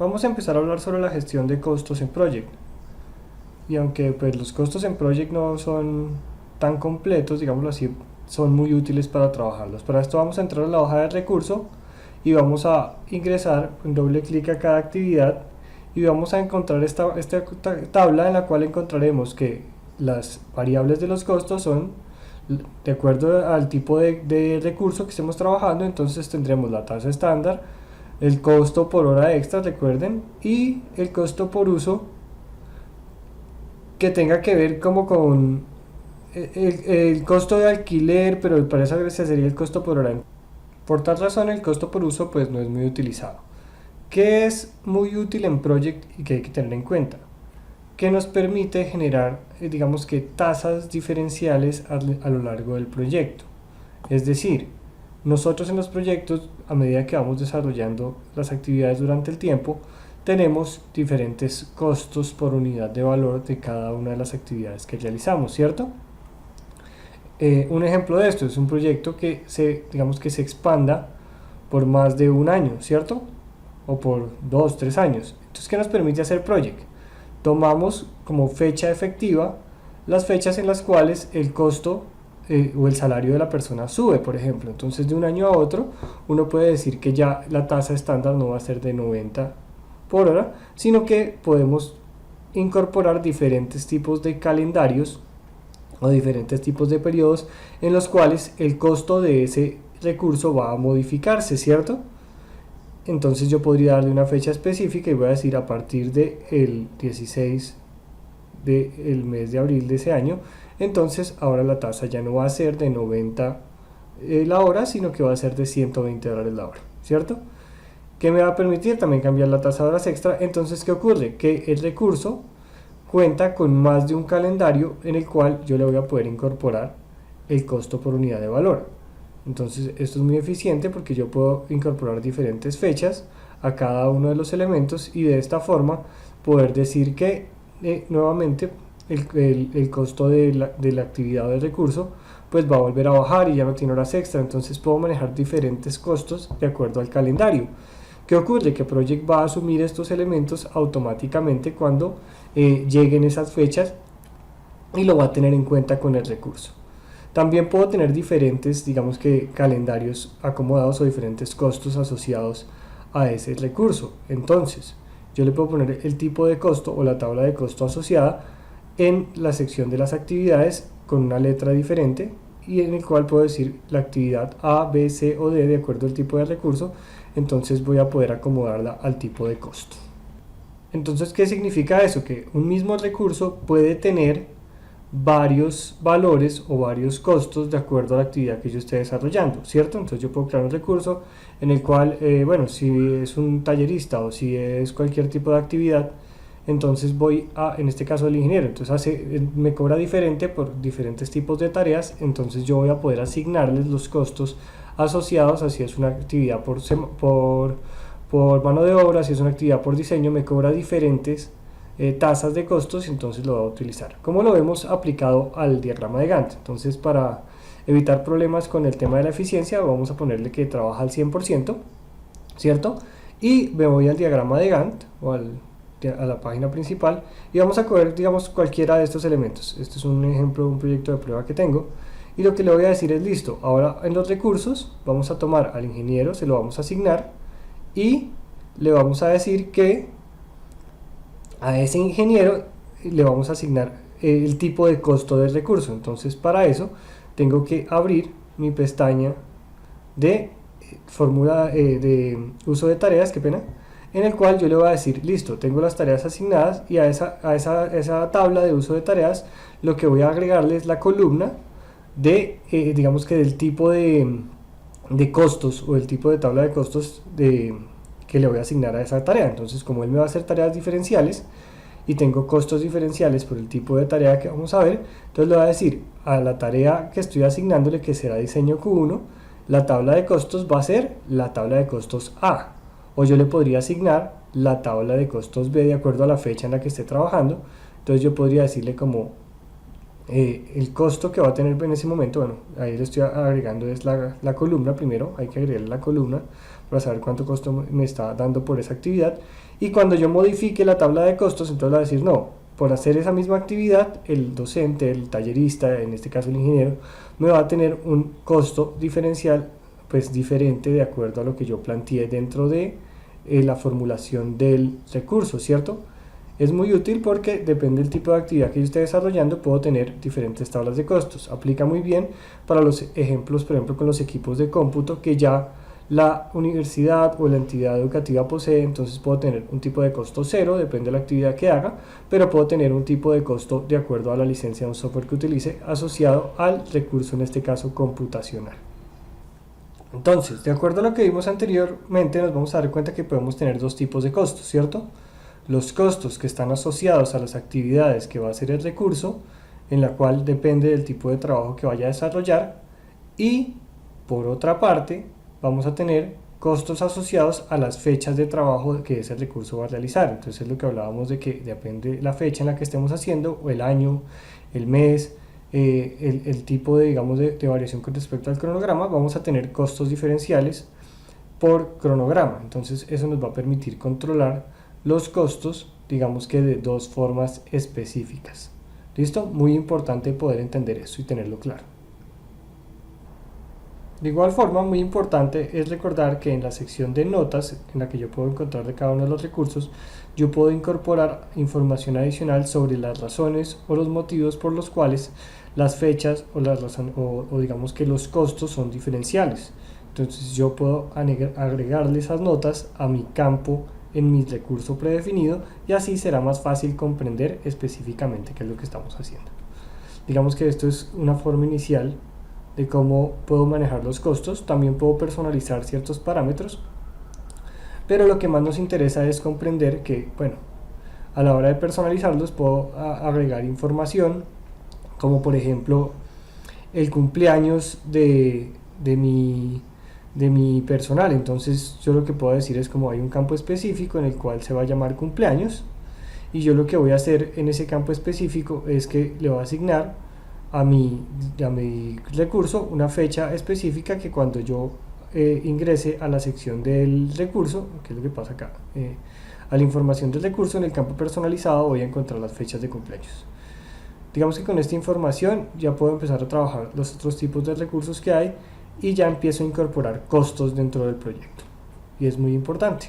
Vamos a empezar a hablar sobre la gestión de costos en Project. Y aunque pues, los costos en Project no son tan completos, digámoslo así, son muy útiles para trabajarlos. Para esto vamos a entrar a la hoja de recurso y vamos a ingresar un doble clic a cada actividad y vamos a encontrar esta tabla en la cual encontraremos que las variables de los costos son de acuerdo al tipo de recurso que estemos trabajando. Entonces tendremos la tasa estándar, el costo por hora extra, recuerden, y el costo por uso que tenga que ver como con el costo de alquiler, pero para esa gracia sería el costo por hora. Por tal razón el costo por uso pues no es muy utilizado. ¿Qué es muy útil en Project y que hay que tener en cuenta? Que nos permite generar, digamos que tasas diferenciales a lo largo del proyecto. Es decir, nosotros en los proyectos, a medida que vamos desarrollando las actividades durante el tiempo, tenemos diferentes costos por unidad de valor de cada una de las actividades que realizamos, ¿cierto? Un ejemplo de esto es un proyecto que digamos que se expanda por más de un año, ¿cierto? O por 2, 3 años. Entonces, ¿qué nos permite hacer Project? Tomamos como fecha efectiva las fechas en las cuales el costo o el salario de la persona sube, por ejemplo. Entonces, de un año a otro, uno puede decir que ya la tasa estándar no va a ser de 90 por hora, sino que podemos incorporar diferentes tipos de calendarios o diferentes tipos de periodos en los cuales el costo de ese recurso va a modificarse, ¿cierto? Entonces yo podría darle una fecha específica y voy a decir a partir del 16 del mes de abril de ese año. Entonces ahora la tasa ya no va a ser de 90 la hora, sino que va a ser de $120 la hora, ¿cierto? Que me va a permitir también cambiar la tasa de horas extra. Entonces, ¿qué ocurre? Que el recurso cuenta con más de un calendario en el cual yo le voy a poder incorporar el costo por unidad de valor. Entonces esto es muy eficiente porque yo puedo incorporar diferentes fechas a cada uno de los elementos y de esta forma poder decir que nuevamente el costo de la actividad o del recurso pues va a volver a bajar y ya no tiene horas extra. Entonces puedo manejar diferentes costos de acuerdo al calendario. ¿Qué ocurre? Que Project va a asumir estos elementos automáticamente cuando lleguen esas fechas y lo va a tener en cuenta con el recurso. También puedo tener diferentes, digamos que calendarios acomodados o diferentes costos asociados a ese recurso. Entonces, yo le puedo poner el tipo de costo o la tabla de costo asociada en la sección de las actividades con una letra diferente y en el cual puedo decir la actividad A, B, C o D de acuerdo al tipo de recurso. Entonces voy a poder acomodarla al tipo de costo. Entonces, ¿qué significa eso? Que un mismo recurso puede tener varios valores o varios costos de acuerdo a la actividad que yo esté desarrollando, ¿cierto? Entonces yo puedo crear un recurso en el cual, bueno, si es un tallerista o si es cualquier tipo de actividad, entonces voy a, en este caso el ingeniero, entonces me cobra diferente por diferentes tipos de tareas. Entonces yo voy a poder asignarles los costos asociados, así es una actividad por mano de obra, si es una actividad por diseño, me cobra diferentes tasas de costos, entonces lo voy a utilizar. ¿Cómo lo vemos aplicado al diagrama de Gantt? Entonces, para evitar problemas con el tema de la eficiencia, vamos a ponerle que trabaja al 100%, ¿cierto? Y me voy al diagrama de Gantt o a la página principal y vamos a coger, digamos, cualquiera de estos elementos. Este es un ejemplo de un proyecto de prueba que tengo y lo que le voy a decir es: listo, ahora en los recursos vamos a tomar al ingeniero, se lo vamos a asignar y le vamos a decir que a ese ingeniero le vamos a asignar el tipo de costo del recurso. Entonces, para eso tengo que abrir mi pestaña de fórmula de uso de tareas, qué pena, en el cual yo le voy a decir: listo, tengo las tareas asignadas y a esa tabla de uso de tareas lo que voy a agregarle es la columna de, digamos que del tipo de costos o el tipo de tabla de costos que le voy a asignar a esa tarea. Entonces, como él me va a hacer tareas diferenciales y tengo costos diferenciales por el tipo de tarea que vamos a ver, entonces le voy a decir a la tarea que estoy asignándole, que será diseño Q1, la tabla de costos va a ser la tabla de costos A, o yo le podría asignar la tabla de costos B de acuerdo a la fecha en la que esté trabajando. Entonces yo podría decirle como el costo que va a tener en ese momento. Bueno, ahí le estoy agregando es la columna primero, hay que agregarle la columna para saber cuánto costo me está dando por esa actividad. Y cuando yo modifique la tabla de costos, entonces va a decir, no, por hacer esa misma actividad, el docente, el tallerista, en este caso el ingeniero, me va a tener un costo diferencial, pues diferente de acuerdo a lo que yo planteé dentro de la formulación del recurso, ¿cierto? Es muy útil porque depende del tipo de actividad que yo esté desarrollando, puedo tener diferentes tablas de costos. Aplica muy bien para los ejemplos, por ejemplo, con los equipos de cómputo que ya la universidad o la entidad educativa posee. Entonces puedo tener un tipo de costo cero, depende de la actividad que haga, pero puedo tener un tipo de costo de acuerdo a la licencia de un software que utilice asociado al recurso, en este caso computacional. Entonces, de acuerdo a lo que vimos anteriormente, nos vamos a dar cuenta que podemos tener dos tipos de costos, ¿cierto? Los costos que están asociados a las actividades que va a hacer el recurso, en la cual depende del tipo de trabajo que vaya a desarrollar, y por otra parte vamos a tener costos asociados a las fechas de trabajo que ese recurso va a realizar. Entonces es lo que hablábamos de que depende la fecha en la que estemos haciendo, o el año, el mes, el tipo de, digamos, de variación con respecto al cronograma, vamos a tener costos diferenciales por cronograma. Entonces eso nos va a permitir controlar los costos, digamos que de dos formas específicas. ¿Listo? Muy importante poder entender eso y tenerlo claro. De igual forma, muy importante es recordar que en la sección de notas, en la que yo puedo encontrar de cada uno de los recursos, yo puedo incorporar información adicional sobre las razones o los motivos por los cuales las fechas o digamos que los costos son diferenciales. Entonces yo puedo agregarle esas notas a mi campo en mi recurso predefinido, y así será más fácil comprender específicamente qué es lo que estamos haciendo. Digamos que esto es una forma inicial de cómo puedo manejar los costos. También puedo personalizar ciertos parámetros, pero lo que más nos interesa es comprender que, bueno, a la hora de personalizarlos puedo agregar información, como por ejemplo el cumpleaños de mi personal. Entonces yo lo que puedo decir es, como hay un campo específico en el cual se va a llamar cumpleaños, y yo lo que voy a hacer en ese campo específico es que le voy a asignar a mi recurso una fecha específica, que cuando yo ingrese a la sección del recurso, que es lo que pasa acá, a la información del recurso, en el campo personalizado voy a encontrar las fechas de cumpleaños. Digamos que con esta información ya puedo empezar a trabajar los otros tipos de recursos que hay, y ya empiezo a incorporar costos dentro del proyecto, y es muy importante.